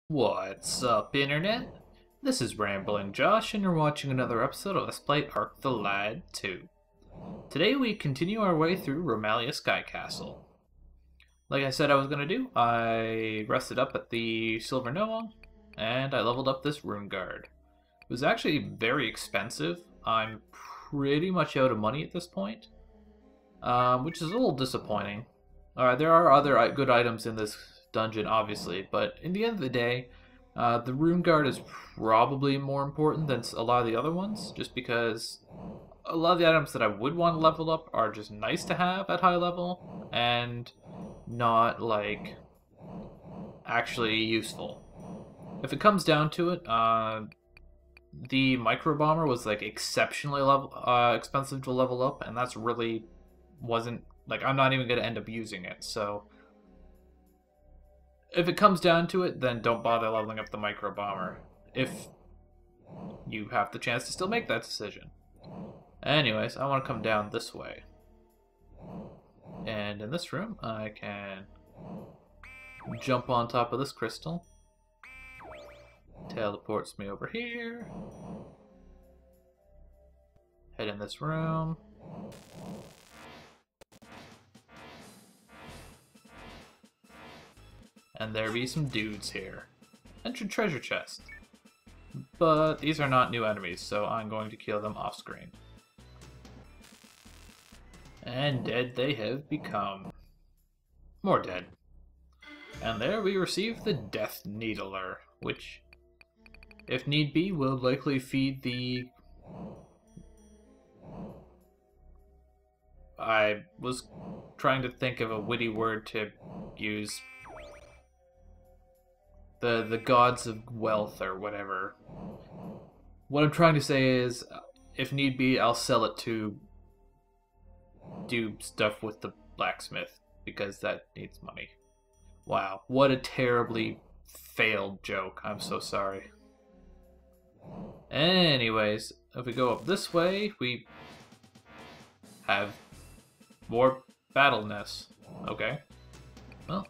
What's up, Internet? This is Rambling Josh, and you're watching another episode of Let's Play Ark the Lad 2. Today we continue our way through Romalia Sky Castle. Like I said I was going to do, I rested up at the Silver Noah, and I leveled up this Rune Guard. It was actually very expensive. I'm pretty much out of money at this point, which is a little disappointing. There are other good items in this dungeon, obviously, but in the end of the day, the Rune Guard is probably more important than a lot of the other ones, just because a lot of the items that I would want to level up are just nice to have at high level, and not, like, actually useful. If it comes down to it, the Micro Bomber was, like, exceptionally expensive to level up, and that's really wasn't, like, I'm not even going to end up using it, so if it comes down to it, then don't bother leveling up the Micro Bomber, if you have the chance to still make that decision. Anyways, I want to come down this way. And in this room, I can jump on top of this crystal. Teleports me over here. Head in this room. And there be some dudes here. Enter treasure chest. But these are not new enemies, so I'm going to kill them off screen. And dead they have become. More dead. And there we receive the Death Needler, which, if need be, will likely feed the... I was trying to think of a witty word to use. The gods of wealth or whatever. What I'm trying to say is, if need be, I'll sell it to do stuff with the blacksmith, because that needs money. Wow, what a terribly failed joke. I'm so sorry. Anyways, if we go up this way, we have more battleness. Okay. Well,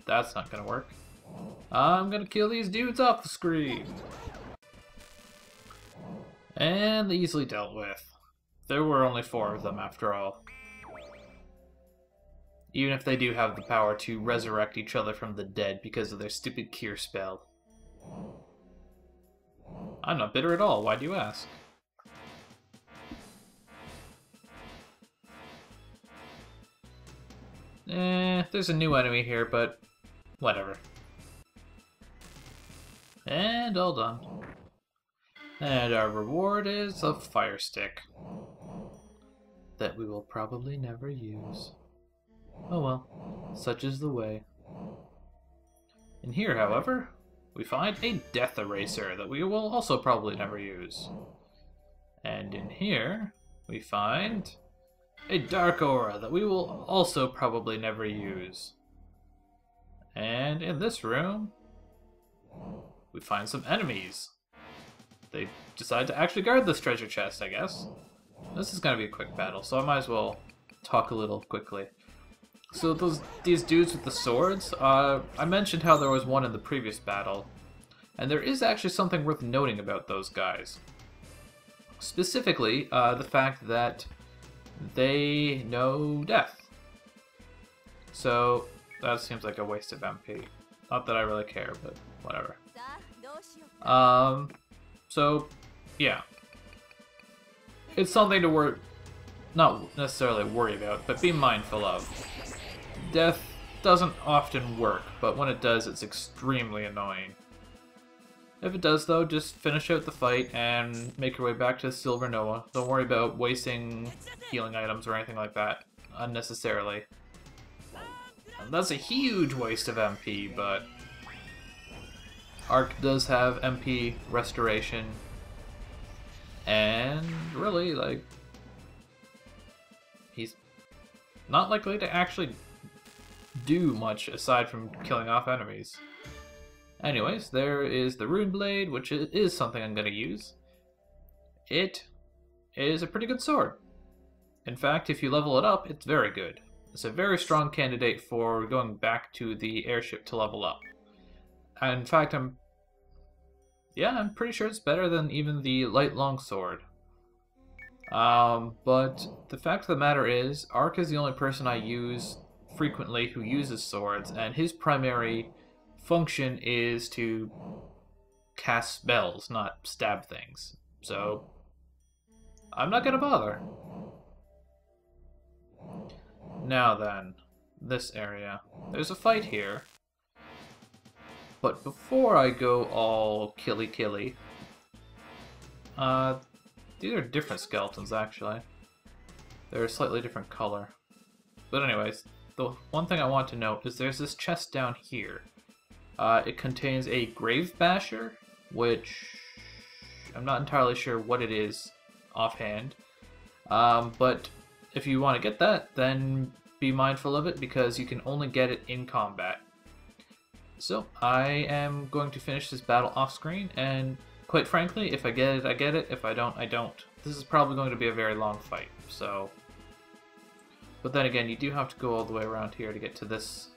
that's not gonna work. I'm gonna kill these dudes off the screen. And easily dealt with. There were only 4 of them after all. Even if they do have the power to resurrect each other from the dead because of their stupid cure spell. I'm not bitter at all, why do you ask? There's a new enemy here, but whatever. And all done. And our reward is a fire stick. That we will probably never use. Oh well, such is the way. In here, however, we find a death eraser that we will also probably never use. And in here, we find a dark aura that we will also probably never use. And in this room, we find some enemies. They decide to actually guard this treasure chest, I guess. This is going to be a quick battle, so I might as well talk a little quickly. So these dudes with the swords, I mentioned how there was one in the previous battle, and there is actually something worth noting about those guys. Specifically, the fact that they know death. So that seems like a waste of MP. Not that I really care, but whatever. So yeah. It's something to not necessarily worry about, but be mindful of. Death doesn't often work, but when it does, it's extremely annoying. If it does, though, just finish out the fight and make your way back to Silver Noah. Don't worry about wasting healing items or anything like that unnecessarily. And that's a huge waste of MP, but Ark does have MP restoration. And really, like, he's not likely to actually do much aside from killing off enemies. Anyways, there is the Rune Blade, which is something I'm going to use. It is a pretty good sword. In fact, if you level it up, it's very good. It's a very strong candidate for going back to the airship to level up. In fact, I'm pretty sure it's better than even the light longsword. But the fact of the matter is, Ark is the only person I use frequently who uses swords, and his primary function is to cast spells, not stab things. So, I'm not gonna bother. Now then, this area. There's a fight here. But before I go all killy, these are different skeletons actually. They're a slightly different color. But anyways, the one thing I want to note is there's this chest down here. It contains a grave basher, which I'm not entirely sure what it is offhand. But if you want to get that, then be mindful of it because you can only get it in combat. So I am going to finish this battle off screen, and quite frankly, if I get it, I get it. If I don't, I don't. This is probably going to be a very long fight, so... But then again, you do have to go all the way around here to get to this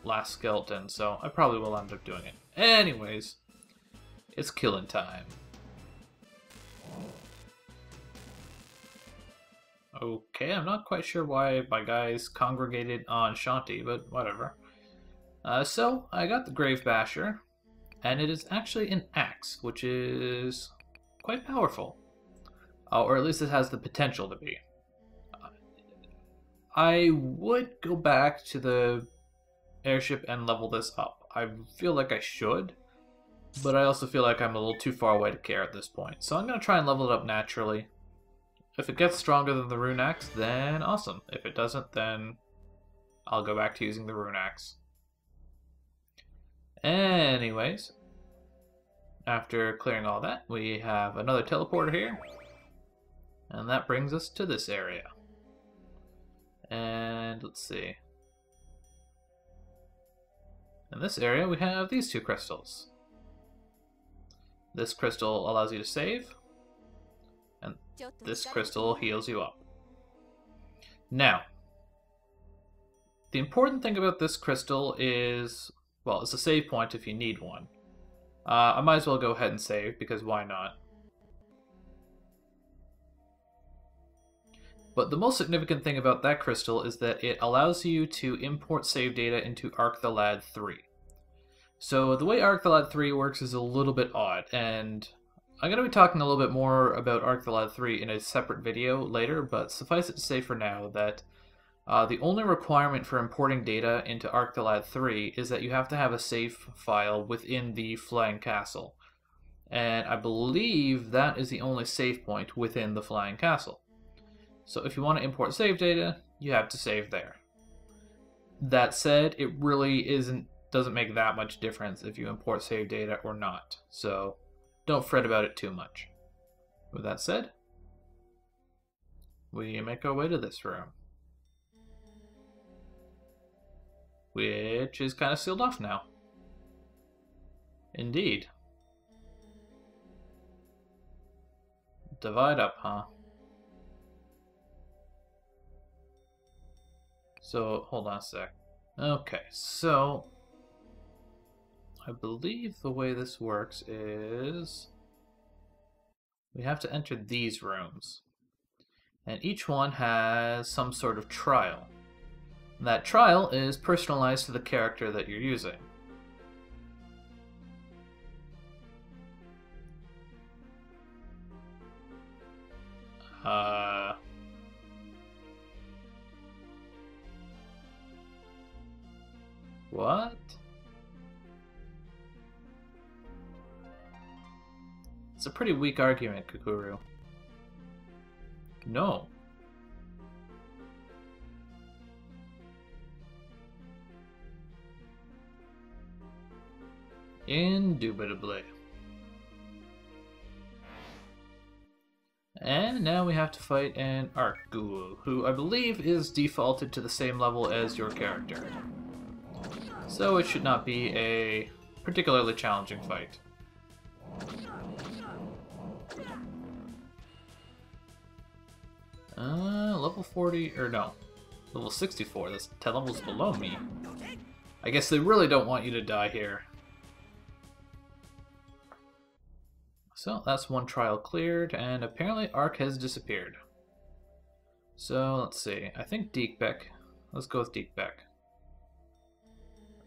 last skeleton, so I probably will end up doing it. Anyways, it's killing time. Okay, I'm not quite sure why my guys congregated on Shanti, but whatever. So, I got the Grave Basher, and it is actually an axe, which is quite powerful. Or at least it has the potential to be. I would go back to the airship and level this up. I feel like I should, but I also feel like I'm a little too far away to care at this point. So I'm going to try and level it up naturally. If it gets stronger than the rune axe, then awesome. If it doesn't, then I'll go back to using the rune axe. Anyways, after clearing all that, we have another teleporter here. And that brings us to this area. And let's see. In this area, we have these two crystals. This crystal allows you to save, and this crystal heals you up. Now, the important thing about this crystal is, well, it's a save point if you need one. I might as well go ahead and save, because why not? But the most significant thing about that crystal is that it allows you to import save data into Arc the Lad 3. So the way Arc the Lad 3 works is a little bit odd, and I'm going to be talking a little bit more about Arc the Lad 3 in a separate video later, but suffice it to say for now that the only requirement for importing data into Arc the Lad 3 is that you have to have a save file within the Flying Castle. And I believe that is the only save point within the Flying Castle. So if you want to import save data, you have to save there. That said, it really doesn't make that much difference if you import save data or not. So don't fret about it too much. With that said, we make our way to this room, which is kind of sealed off now. Indeed. Divide up, huh? So, hold on a sec. Okay, so I believe the way this works is we have to enter these rooms. And each one has some sort of trial. That trial is personalized to the character that you're using. What? It's a pretty weak argument, Kukuru. No. Indubitably. And now we have to fight an Arc Ghoul, who I believe is defaulted to the same level as your character. So it should not be a particularly challenging fight. Level 40, or no. Level 64, that's 10 levels below me. I guess they really don't want you to die here. So that's one trial cleared, and apparently Ark has disappeared. So let's see, I think Deekbeck. Let's go with Deekbeck.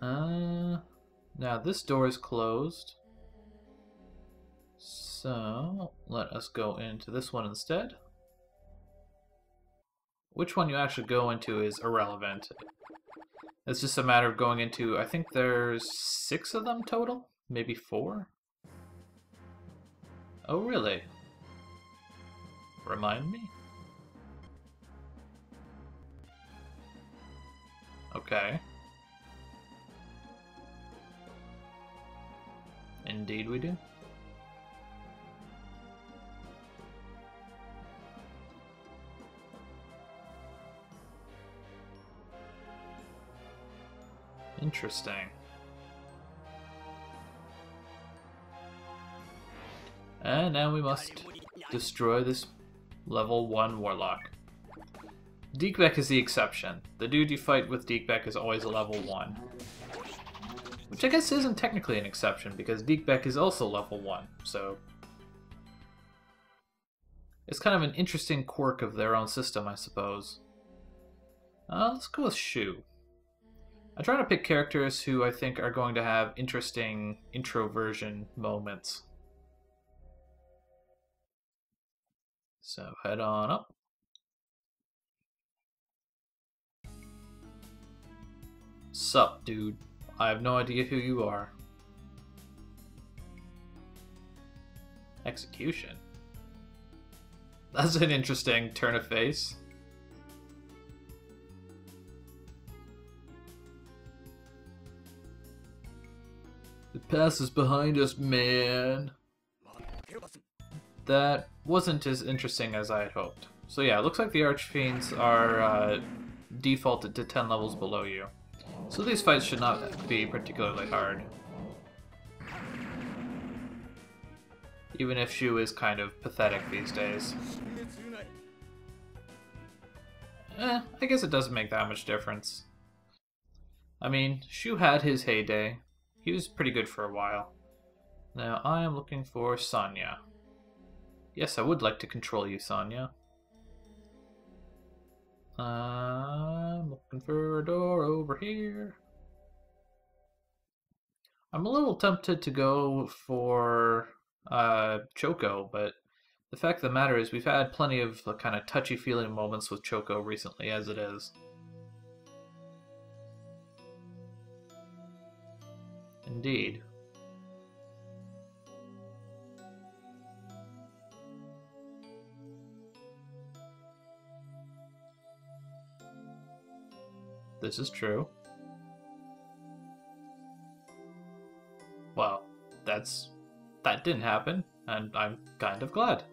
Now this door is closed. So let us go into this one instead. Which one you actually go into is irrelevant. It's just a matter of going into, I think there's 6 of them total? Maybe 4? Oh, really? Remind me? Okay. Indeed we do. Interesting. And now we must destroy this level 1 warlock. Deekbeck is the exception. The dude you fight with Deekbeck is always a level 1. Which I guess isn't technically an exception, because Deekbeck is also level 1, so... It's kind of an interesting quirk of their own system, I suppose. Let's go with Shu. I try to pick characters who I think are going to have interesting introversion moments. So head on up. Sup, dude? I have no idea who you are. Execution? That's an interesting turn of face. The past is behind us, man. That wasn't as interesting as I had hoped. So yeah, it looks like the Archfiends are defaulted to 10 levels below you. So these fights should not be particularly hard. Even if Shu is kind of pathetic these days. I guess it doesn't make that much difference. I mean, Shu had his heyday. He was pretty good for a while. Now I am looking for Sonya. Yes, I would like to control you, Sonya. I'm looking for a door over here. I'm a little tempted to go for Choco, but the fact of the matter is we've had plenty of kind of touchy-feeling moments with Choco recently as it is. Indeed. This is true. Well, that didn't happen, and I'm kind of glad.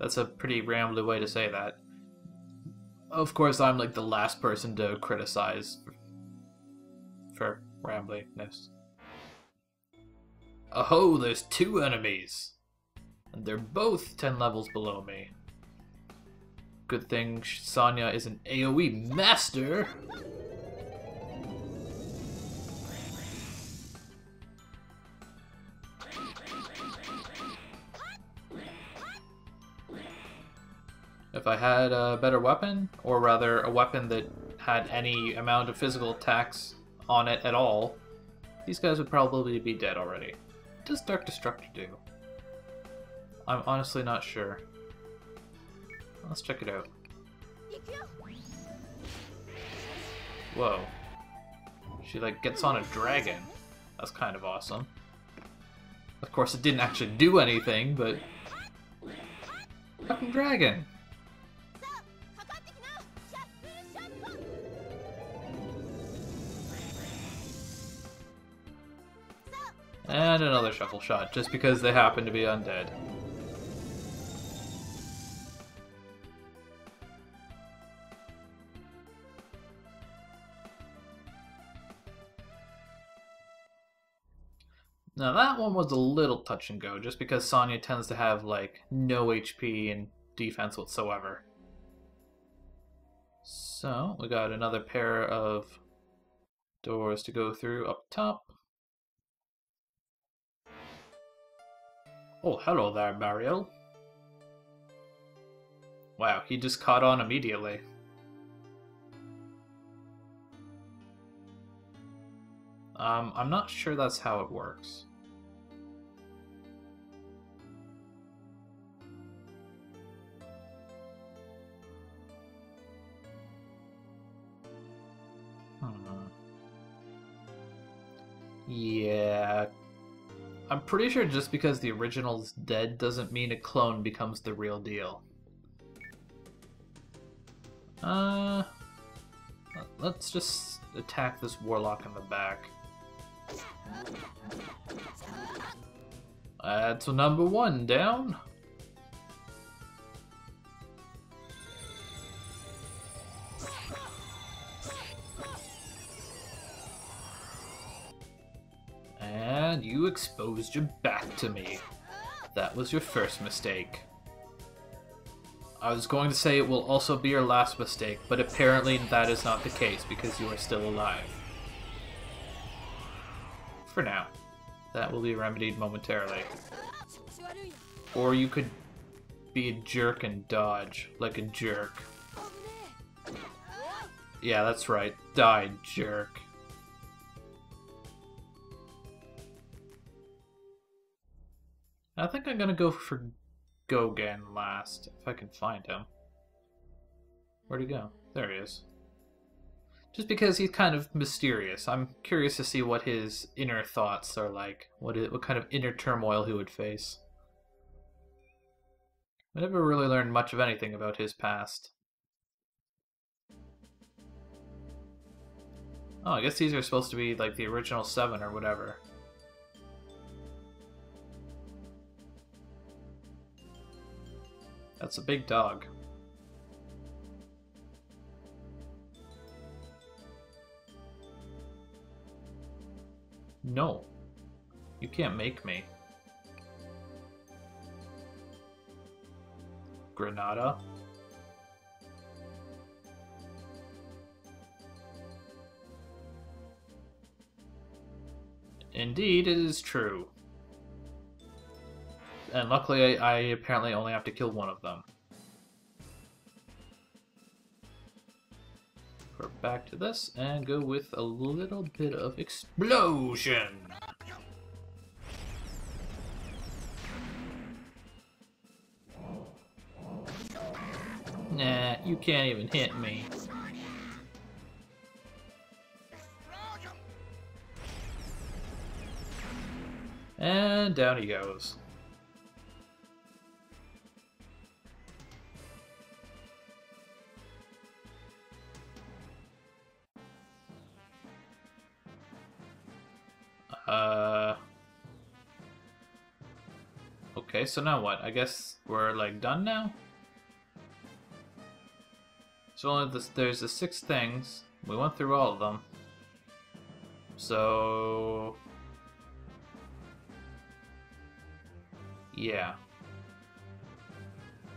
That's a pretty rambly way to say that. Of course, I'm like the last person to criticize for rambliness. Oh, there's 2 enemies! And they're both 10 levels below me. Good thing Sonya is an AoE master! If I had a better weapon, or rather a weapon that had any amount of physical attacks on it at all, these guys would probably be dead already. What does Dark Destructor do? I'm honestly not sure. Let's check it out. Whoa. She like gets on a dragon. That's kind of awesome. Of course it didn't actually do anything, but... Fucking dragon! And another shuffle shot, just because they happen to be undead. Now that one was a little touch and go, just because Sonya tends to have like no HP and defense whatsoever. So, we got another pair of doors to go through up top. Oh, hello there, Mario. Wow, he just caught on immediately. I'm not sure that's how it works. Yeah. I'm pretty sure just because the original's dead doesn't mean a clone becomes the real deal. Let's just attack this warlock in the back. That's number one down. And you exposed your back to me. That was your first mistake. I was going to say it will also be your last mistake, but apparently that is not the case because you are still alive. For now. That will be remedied momentarily. Or you could be a jerk and dodge, like a jerk. Yeah, that's right. Die, jerk. I think I'm gonna go for Gogan last, if I can find him. Where'd he go? There he is. Just because he's kind of mysterious. I'm curious to see what his inner thoughts are like. What kind of inner turmoil he would face. I never really learned much of anything about his past. Oh, I guess these are supposed to be like the original 7 or whatever. That's a big dog. No. You can't make me. Granada. Indeed, it is true. And luckily, I apparently only have to kill one of them. We're back to this and go with a little bit of explosion. Nah, you can't even hit me. And down he goes. Okay, so now what? I guess we're like done now? So only there's the 6 things. We went through all of them. So yeah.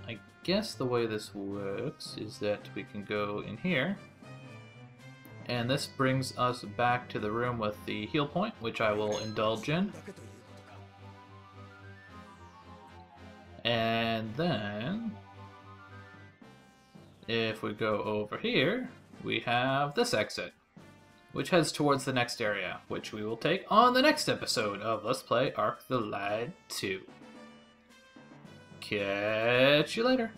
I guess the way this works is that we can go in here. And this brings us back to the room with the heal point, which I will indulge in. And then, if we go over here, we have this exit, which heads towards the next area, which we will take on the next episode of Let's Play Ark the Lad 2. Catch you later.